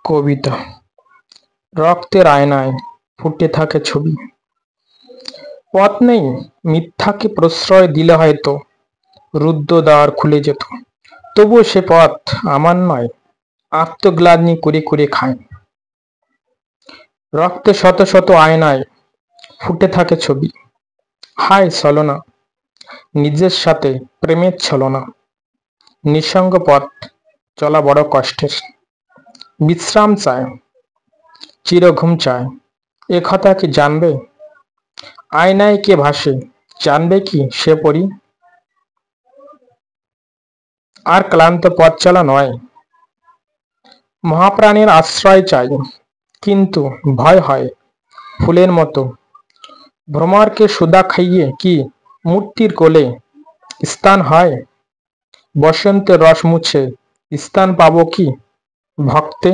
কবিতা। রক্তের আয়নায় ফুটে থাকে ছবি। পথ নেই, মিথ্যাকে প্রশ্রয় দিলে হয়তো রুদ্ধ দ্বার খুলে যেত। তবুও সে পথ আমার নয়, আত্মগ্লানি করে করে খায়। রক্তে শত শত আয়নায় ফুটে থাকে ছবি। হায় ছলনা, নিজের সাথে প্রেমের ছলনা। নিঃসঙ্গ পথ চলা বড় কষ্টের। বিশ্রাম চায়, চিরঘুম চায়, এ কথা কি জানবে? আয়নায় কে ভাসে, জানবে কি সে পরি? আর ক্লান্ত পথ চলা নয়, মহাপ্রাণের আশ্রয় চাই, কিন্তু ভয় হয় ফুলের মতো। ভ্রমরকে সুধা খাইয়ে কি মূর্তির কোলে স্থান হয়? বসন্তের রস মুছে স্থান পাবো কি ভক্তে?